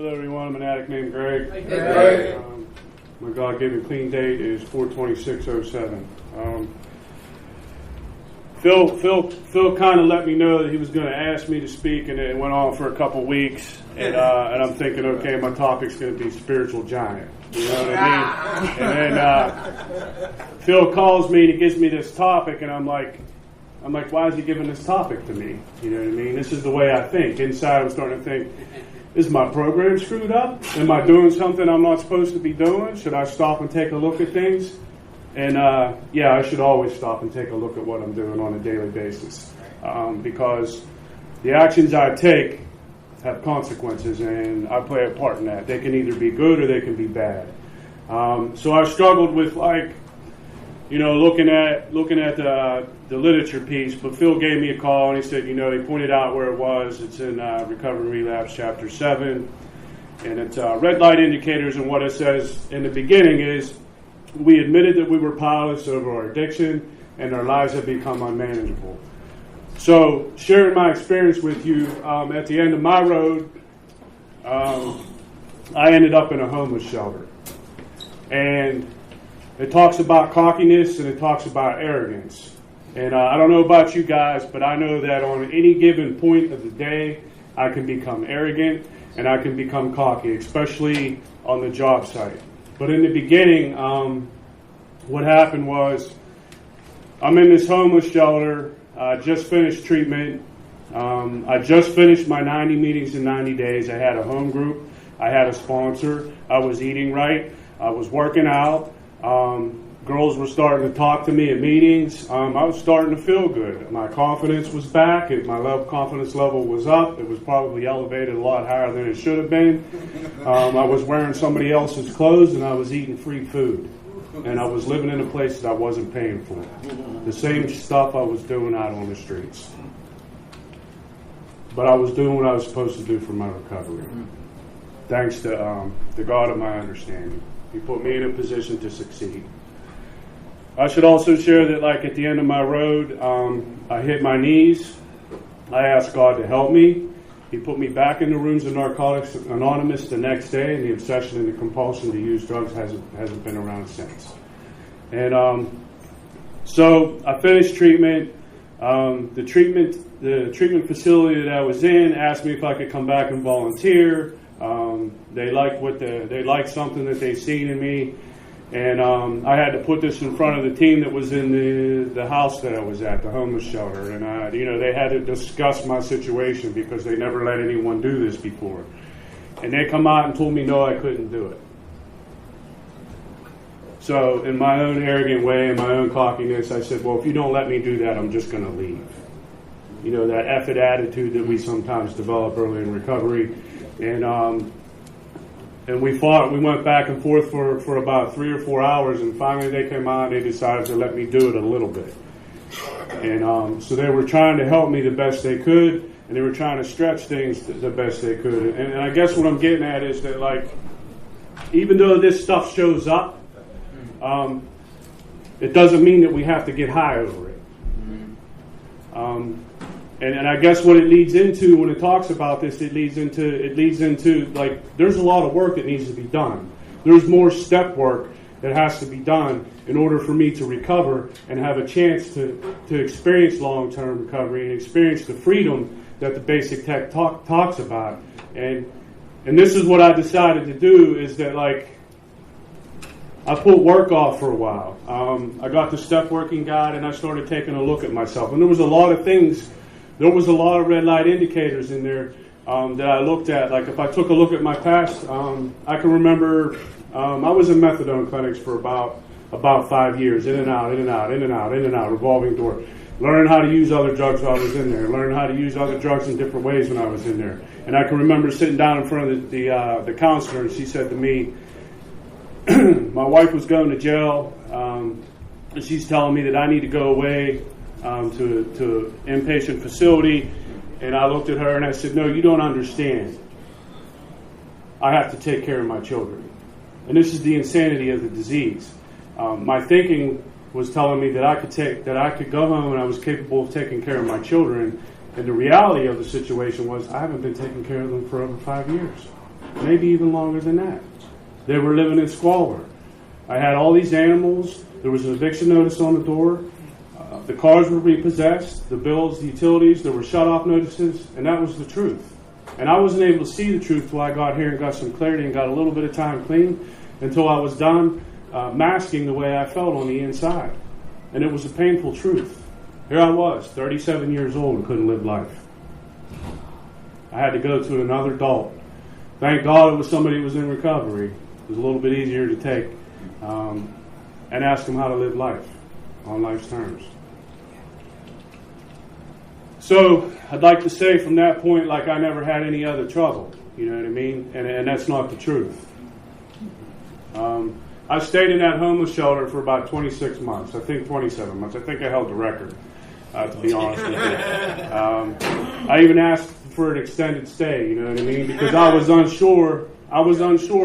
Hello, everyone. I'm an addict named Greg. Hey, Greg. My God-given clean date is 4/26/07. Phil kind of let me know that he was going to ask me to speak, and it went on for a couple weeks. And I'm thinking, okay, my topic's going to be spiritual giant. You know what I mean? And then Phil calls me and he gives me this topic, and I'm like, why is he giving this topic to me? You know what I mean? This is the way I think. Inside, I'm starting to think, is my program screwed up? Am I doing something I'm not supposed to be doing? Should I stop and take a look at things? And yeah, I should always stop and take a look at what I'm doing on a daily basis, because the actions I take have consequences, and I play a part in that. They can either be good or they can be bad. So I struggled with, like, you know, looking at the literature piece, but Phil gave me a call and he said, you know, he pointed out where it was. It's in Recovery and Relapse, Chapter 7, and it's red light indicators. And what it says in the beginning is, we admitted that we were powerless over our addiction and our lives have become unmanageable. So, sharing my experience with you, at the end of my road, I ended up in a homeless shelter. And it talks about cockiness and it talks about arrogance. And I don't know about you guys, but I know that on any given point of the day, I can become arrogant and I can become cocky, especially on the job site. But in the beginning, what happened was, I'm in this homeless shelter. I just finished treatment. I just finished my 90 meetings in 90 days. I had a home group. I had a sponsor. I was eating right. I was working out. Girls were starting to talk to me at meetings. I was starting to feel good. My confidence was back. My confidence level was up. It was probably elevated a lot higher than it should have been. I was wearing somebody else's clothes and I was eating free food. And I was living in a place that I wasn't paying for. The same stuff I was doing out on the streets. But I was doing what I was supposed to do for my recovery. Thanks to the God of my understanding. He put me in a position to succeed. I should also share that, like, at the end of my road, I hit my knees. I asked God to help me. He put me back in the rooms of Narcotics Anonymous the next day, and the obsession and the compulsion to use drugs hasn't been around since. And so I finished treatment. The treatment facility that I was in asked me if I could come back and volunteer. They liked something that they seen in me. And I had to put this in front of the team that was in the house that I was at, the homeless shelter. And, you know, they had to discuss my situation because they never let anyone do this before. And they come out and told me, no, I couldn't do it. So in my own arrogant way, in my own cockiness, I said, well, if you don't let me do that, I'm just going to leave. You know, that effort attitude that we sometimes develop early in recovery. And we fought. We went back and forth for about 3 or 4 hours, and finally they came out and they decided to let me do it a little bit. And so they were trying to help me the best they could, and they were trying to stretch things the best they could. And I guess what I'm getting at is that, like, even though this stuff shows up, it doesn't mean that we have to get high over it. And I guess what it leads into when it talks about this, it leads into like, there's a lot of work that needs to be done. There's more step work that has to be done in order for me to recover and have a chance to experience long-term recovery and experience the freedom that the basic tech talks about. And this is what I decided to do, is that, like, I put work off for a while. I got the step working guide and I started taking a look at myself. And there was a lot of things. There was a lot of red light indicators in there that I looked at. Like, if I took a look at my past, I can remember I was in methadone clinics for about 5 years, in and out, revolving door. Learning how to use other drugs while I was in there. Learning how to use other drugs in different ways when I was in there. And I can remember sitting down in front of the counselor, and she said to me, my wife was going to jail, and she's telling me that I need to go away to inpatient facility. And I looked at her and I said, no, you don't understand. I have to take care of my children. And this is the insanity of the disease. My thinking was telling me that I could go home and I was capable of taking care of my children. And the reality of the situation was I haven't been taking care of them for over 5 years. maybe even longer than that. They were living in squalor. I had all these animals. There was an eviction notice on the door. The cars were repossessed. The bills, the utilities, there were shut-off notices, and that was the truth. And I wasn't able to see the truth till I got here and got some clarity and got a little bit of time clean until I was done masking the way I felt on the inside. And it was a painful truth. Here I was, 37 years old, and couldn't live life. I had to go to another adult. Thank God it was somebody who was in recovery. It was a little bit easier to take and ask them how to live life on life's terms. So I'd like to say from that point, like I never had any other trouble. You know what I mean? And that's not the truth. I stayed in that homeless shelter for about 26 months. I think 27 months. I think I held the record, to be honest with you. I even asked for an extended stay, you know what I mean? Because I was unsure.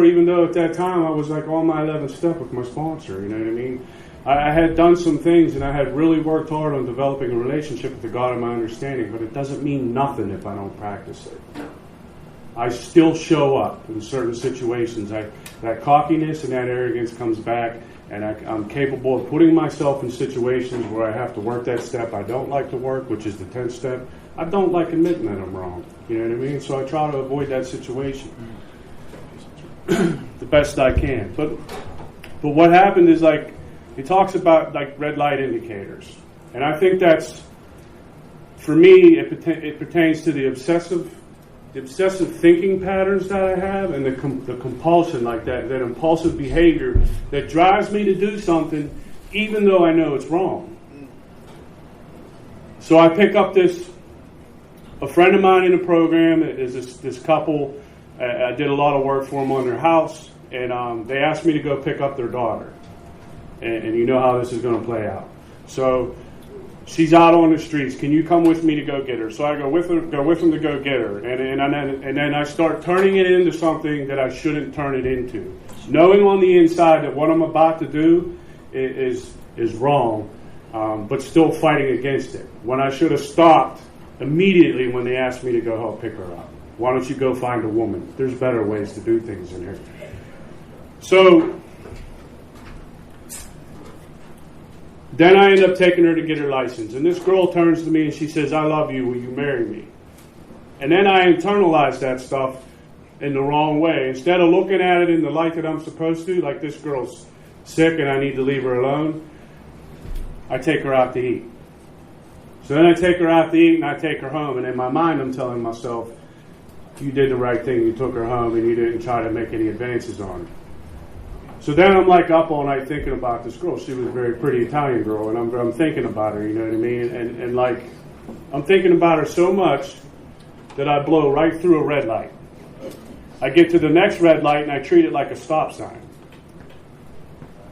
Even though at that time I was like on my 11th step with my sponsor, you know what I mean? I had done some things and I had really worked hard on developing a relationship with the God of my understanding, but it doesn't mean nothing if I don't practice it. I still show up in certain situations. That cockiness and that arrogance comes back, and I'm capable of putting myself in situations where I have to work that step I don't like to work, which is the 10th step. I don't like admitting that I'm wrong. You know what I mean? So I try to avoid that situation the best I can. But what happened is, like, it talks about like red light indicators, and I think that's, for me, it pertains to the obsessive thinking patterns that I have, and the compulsion, like that impulsive behavior that drives me to do something even though I know it's wrong. So I pick up a friend of mine in the program is this couple. I did a lot of work for them on their house, and they asked me to go pick up their daughter. And you know how this is going to play out. So she's out on the streets. Can you come with me to go get her? So I go with them to go get her. And then I start turning it into something that I shouldn't turn it into. Knowing on the inside that what I'm about to do is wrong, but still fighting against it. When I should have stopped immediately when they asked me to go help pick her up. Why don't you go find a woman? There's better ways to do things in here. So then I end up taking her to get her license. And this girl turns to me and she says, "I love you. Will you marry me?" And then I internalize that stuff in the wrong way. Instead of looking at it in the light that I'm supposed to, like this girl's sick and I need to leave her alone, I take her out to eat. So then I take her out to eat and I take her home. And in my mind I'm telling myself, you did the right thing. You took her home and you didn't try to make any advances on her. So then I'm like up all night thinking about this girl. She was a very pretty Italian girl, and I'm thinking about her, you know what I mean? And like, I'm thinking about her so much that I blow right through a red light. I get to the next red light and I treat it like a stop sign.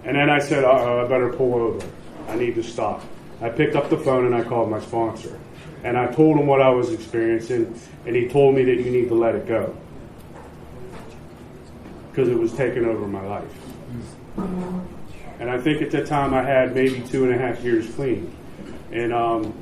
And then I said, I better pull over. I need to stop. I picked up the phone and I called my sponsor. And I told him what I was experiencing, and he told me that you need to let it go. Because it was taking over my life. And I think at that time I had maybe 2.5 years clean. And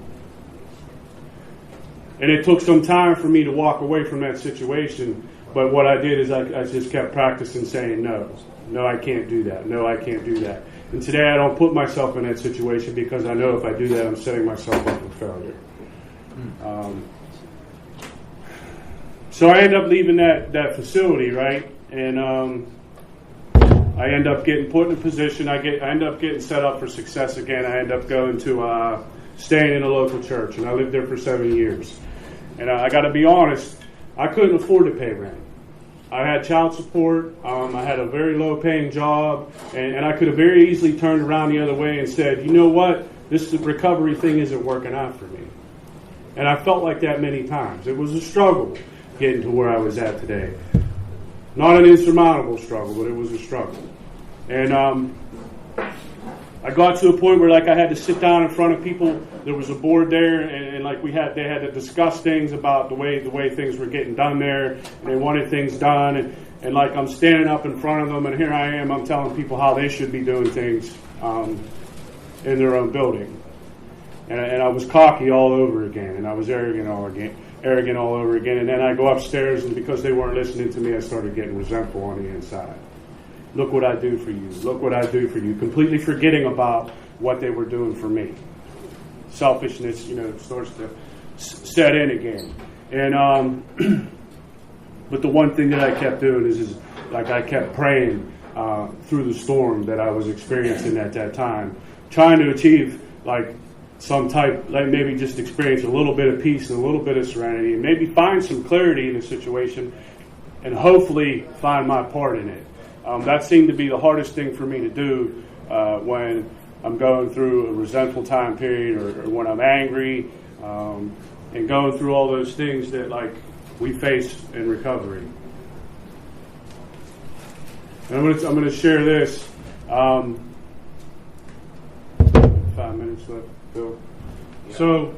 it took some time for me to walk away from that situation. But what I did is I just kept practicing saying no. No, I can't do that. No, I can't do that. And today I don't put myself in that situation because I know if I do that, I'm setting myself up for failure. So I end up leaving that facility, right? And I end up getting put in a position. I end up getting set up for success again. I end up going to staying in a local church, and I lived there for 7 years. And I got to be honest, I couldn't afford to pay rent. I had child support. I had a very low-paying job, and I could have very easily turned around the other way and said, you know what, this recovery thing isn't working out for me. And I felt like that many times. It was a struggle getting to where I was at today. Not an insurmountable struggle, but it was a struggle. And I got to a point where, like, I had to sit down in front of people. There was a board there, and like they had to discuss things about the way things were getting done there, and they wanted things done. And like I'm standing up in front of them, and here I am. I'm telling people how they should be doing things in their own building. And I was cocky all over again, and I was arrogant all arrogant all over again. And then I go upstairs, and because they weren't listening to me, I started getting resentful on the inside. Look what I do for you. Look what I do for you. Completely forgetting about what they were doing for me. Selfishness, starts to set in again. And but the one thing that I kept doing is like I kept praying through the storm that I was experiencing at that time, trying to achieve like some type, like maybe just experience a little bit of peace and a little bit of serenity, and maybe find some clarity in the situation, and hopefully find my part in it. That seemed to be the hardest thing for me to do when I'm going through a resentful time period, or when I'm angry, and going through all those things that like we face in recovery. And I'm going to share this. 5 minutes left, Bill. Yeah. So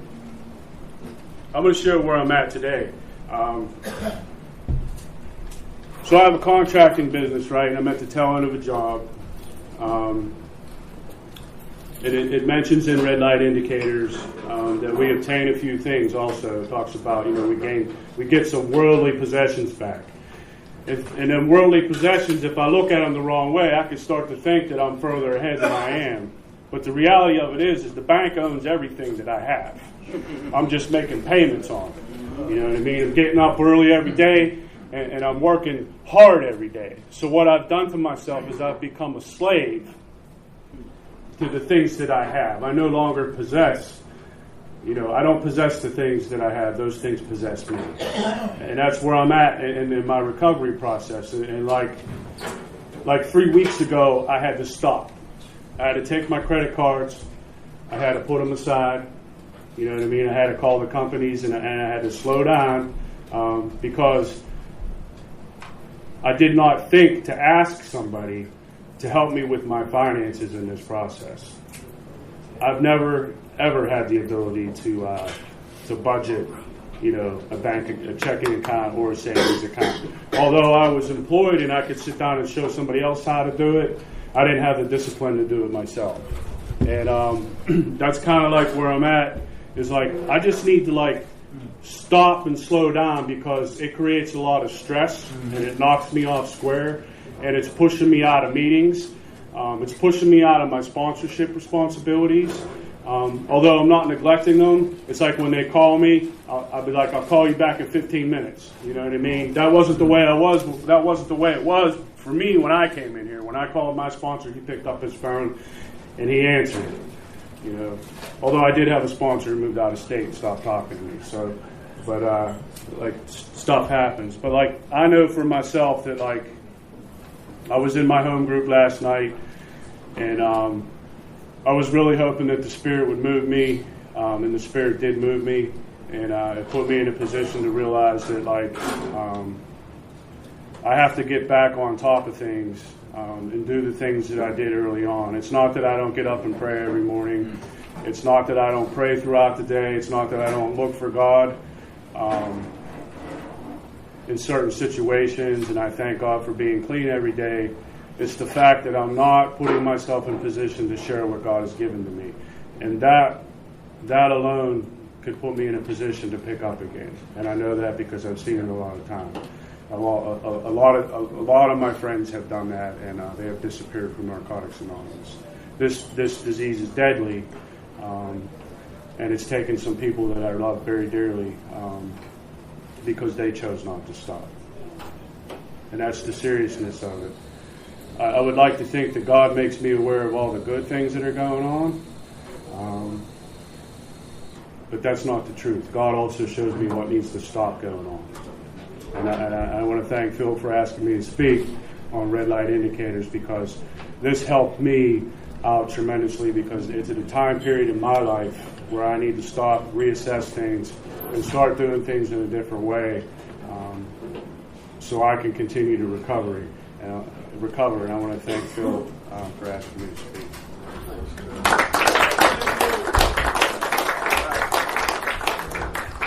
I'm going to share where I'm at today. So I have a contracting business, right? And I'm at the tail end of a job. It mentions in red light indicators that we obtain a few things. Also, it talks about we get some worldly possessions back. And then worldly possessions, if I look at them the wrong way, I can start to think that I'm further ahead than I am. But the reality of it is the bank owns everything that I have. I'm just making payments on it. You know what I mean? I'm getting up early every day, and I'm working hard every day. So what I've done to myself is I've become a slave to the things that I have. I no longer possess. I don't possess the things that I have. Those things possess me. And that's where I'm at in my recovery process. And like 3 weeks ago, I had to stop. I had to take my credit cards. I had to put them aside. You know what I mean? I had to call the companies, and I had to slow down because I did not think to ask somebody to help me with my finances in this process. I've never ever had the ability to budget, a checking account or a savings account. Although I was employed and I could sit down and show somebody else how to do it, I didn't have the discipline to do it myself. And that's kind of like where I'm at. Is like I just need to stop and slow down because it creates a lot of stress and it knocks me off square, and it's pushing me out of meetings. It's pushing me out of my sponsorship responsibilities. Although I'm not neglecting them, it's like when they call me, I'll be like, I'll call you back in 15 minutes. You know what I mean? That wasn't the way that wasn't the way it was for me when I came in here. When I called my sponsor, he picked up his phone and he answered it. Although I did have a sponsor who moved out of state and stopped talking to me. So, but stuff happens. But I know for myself that I was in my home group last night, and I was really hoping that the Spirit would move me, and the Spirit did move me, and it put me in a position to realize that I have to get back on top of things and do the things that I did early on. It's not that I don't get up and pray every morning. It's not that I don't pray throughout the day. It's not that I don't look for God in certain situations, and I thank God for being clean every day. It's the fact that I'm not putting myself in position to share what God has given to me. And that alone could put me in a position to pick up again. And I know that because I've seen it a lot of times. A lot of my friends have done that, and they have disappeared from Narcotics Anonymous. This disease is deadly, and it's taken some people that I love very dearly because they chose not to stop. And that's the seriousness of it. I would like to think that God makes me aware of all the good things that are going on, but that's not the truth. God also shows me what needs to stop going on. And I want to thank Phil for asking me to speak on red light indicators, because this helped me out tremendously, because it's at a time period in my life where I need to stop, reassess things, and start doing things in a different way so I can continue to recover. And I want to thank Phil for asking me to speak.